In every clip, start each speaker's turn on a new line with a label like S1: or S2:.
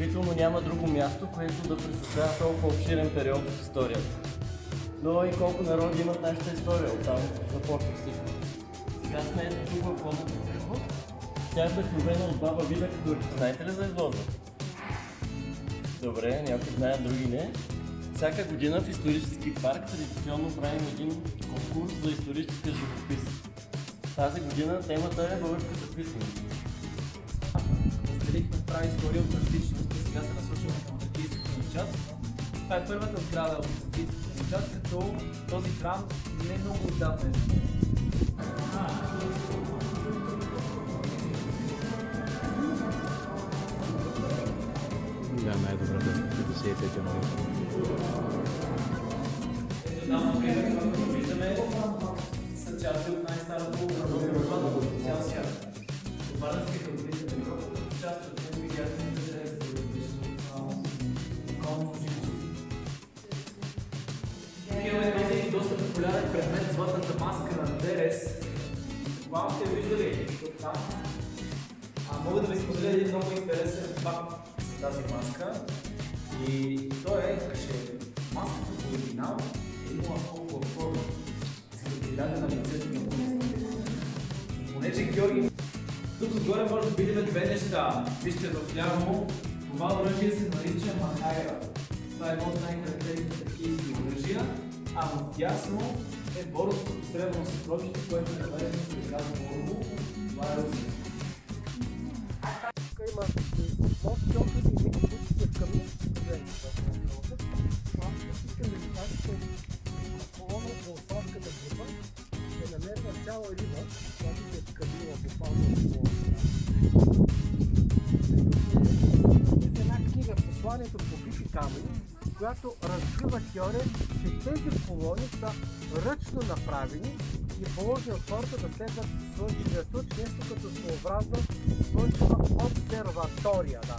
S1: действително няма друго място, което да представлява толкова обширен период от историята. Но и колко народи имат нашата история, оттам започва всичко. Сега сме тук в Лодната крепост. Тя е вдъхновена от баба Вида Кадурка. Знаете ли за изложба? Добре, някои знаят, други не. Всяка година в исторически парк традиционно правим един конкурс за историческа живопис. Тази година темата е българската писменост.
S2: Разделихме прави история от различности. Сега се насочваме към тракийската ни част. Това е първата сграда от тракийската ни част, като този храм не много отдавна е.
S3: Да, най-добре да 55 януари.
S2: Ето там, например, както виждаме, са части от най-старото православно в цял свят. Варненските родители на Европа, част от него видяхме имаме този доста популярен предмет, златната маска на Дерес. Предполагам сте я виждали там. Мога да ви споделя един много интересен факт с тази маска. И то е, че маската в оригинал е имала толкова форма, за да приляга на лицето на Бога. Понеже Георги, тук отгоре може да видим две неща. Вижте вляво, това оръжие се нарича Махайра. Това е едно от най-характерните тракийски оръжия, а вдясно е борското сребърно съкровище, което е наведено при град Борово. Това е Русия.
S4: Тук има мостки опити и мити, които са в камин. Искам да ви кажа, че колона от Волсовската група се намерва цяла риба, която се е скъбила буквално от колона. С една книга "Посланието по бити камъни", която разкрива теория, че тези колони са ръчно направени и положени от хората да следват слънчевия луч, нещо като своеобразна слънчева обсерватория. Да.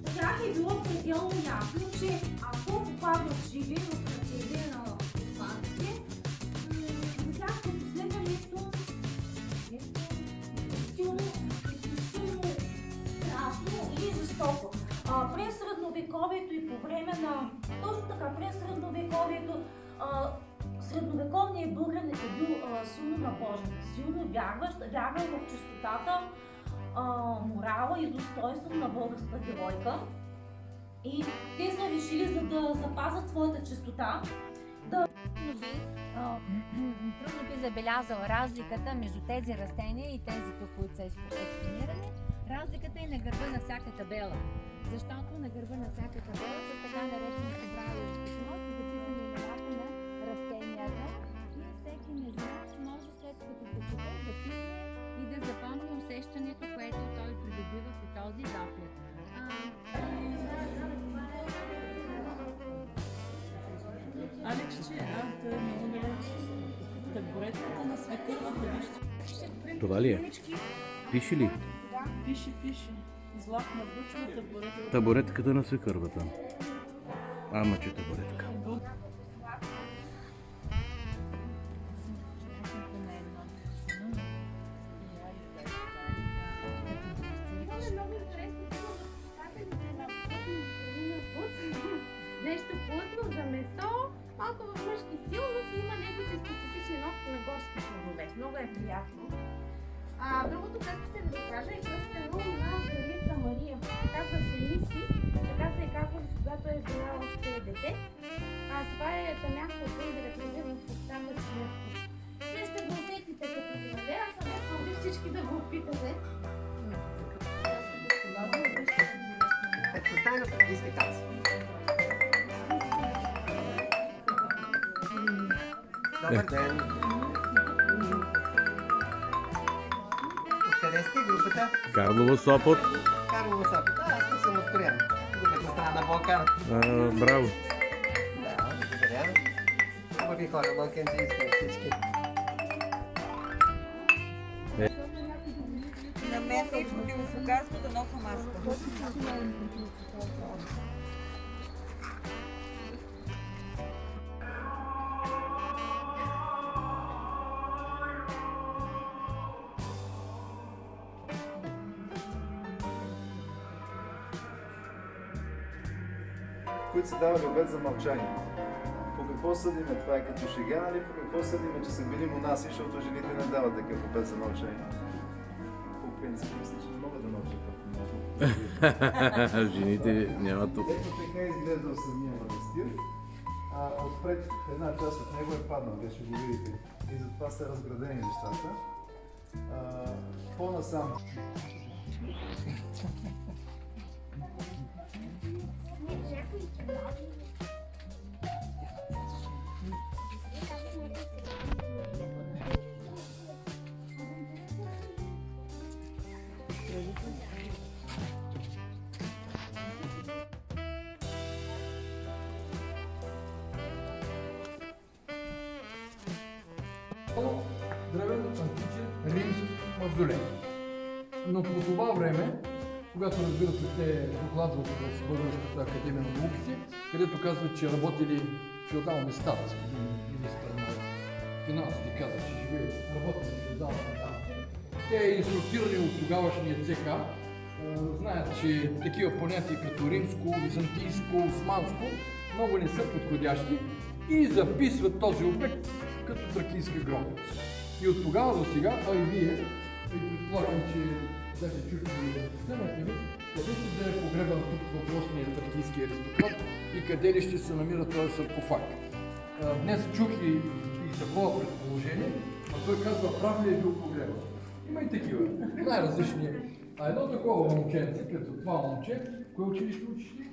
S5: За тях е било пределно ясно, че ако попаднат живи в ръцете на останалите, за тях като следва нещо изключително страшно и жестоко. През средновековието и по време на... Точно така, през средновековието средновековният българин е бил силно набожен, силно вярвал в чистотата, морала и достоинство на българската геройка. И те са решили, за да запазят своята чистота,
S6: трудно би забелязал разликата между тези растения и тези, които са експонирани. Разликата е на гърба на всяка табела. Защото на гърба на всяка табела с така наречените здрави писмо са записани имената на растенията и всеки незнач може след като прочете да пише и да запомни усещането, което той придобива при този допир.
S7: Алекс, той е много далеч. Табуретката на свекървата, вижте.
S3: Това ли е? Пише ли?
S7: Пише. Златна бучва, табуретка.
S3: Табуретката на свекървата. Ама че табуретка.
S8: Нещо плътно за месо, малко в мъжки стил, но си има неговите специфични нотки на горски плодове. Много е приятно. Другото, което ще ви покажа, е кръстено на Царица Мария. Казва се Миси, така се е казва, когато е била още дете. Това е тамяхто от характеризирано в остатъчния вкус. Вие ще го усетите като ви надея, съветвам ви всички да го опитате.
S4: Предпоставена тракийски танци. Добър ден! Откъде сте групата?
S3: Карлово Сопот.
S4: Карлово Сопот. Аз съм от Троян. Другата страна на Балкана.
S3: Браво!
S4: Да, благодаря. Хубави хора, балканчийски всички.
S9: На мен ми е противопоказано да нося маска.
S10: които са давали обет за мълчание. По какво съдиме? Това е като шега, нали? По какво съдиме, че са били монаси, защото жените не дават такъв обет за мълчание? По принцип, мисля, че не могат да мълчат като много.
S3: Жените нямат тук.
S10: Ето така изглежда в самия манастир. Отпред една част от него е паднал, вие ще го видите. И затова са разградени нещата. По-насам.
S11: Древен античен римски мавзолей. Но по това време, когато разбира се те докладват в Българската академия на науките, където казват, че работили феодални статци, министър на финансите каза, че живее, работили феодални статци. Те инструктирани от тогавашния ЦК, знаят, че такива понятия като римско, византийско, османско много не са подходящи и записват този обект като тракийска гробница. И от тогава до сега, а и вие, и предполагам, че даже чухте сцената ми, къде ще да е погребан тук въпросният тракийски аристократ и къде ли ще се намира този саркофаг. Днес чух и такова предположение, а той казва, прав ли е бил погребан. Има и такива, най-различни. А едно такова момченце, като това момче, кое училище учиш ли?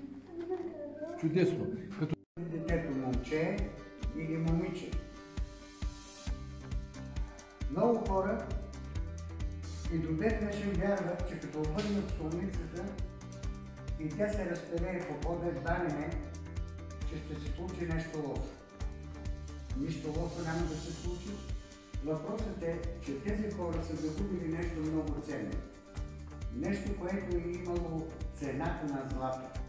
S11: Чудесно. Като
S12: детето момче или момиче. Много хора и до ден днешен вярват, че като обърнат солницата и тя се разпелее по пода, едва ли не, че ще се случи нещо лошо. Нищо лошо няма да се случи. Въпросът е, че тези хора са загубили нещо много ценно. Нещо, което е имало цената на злато.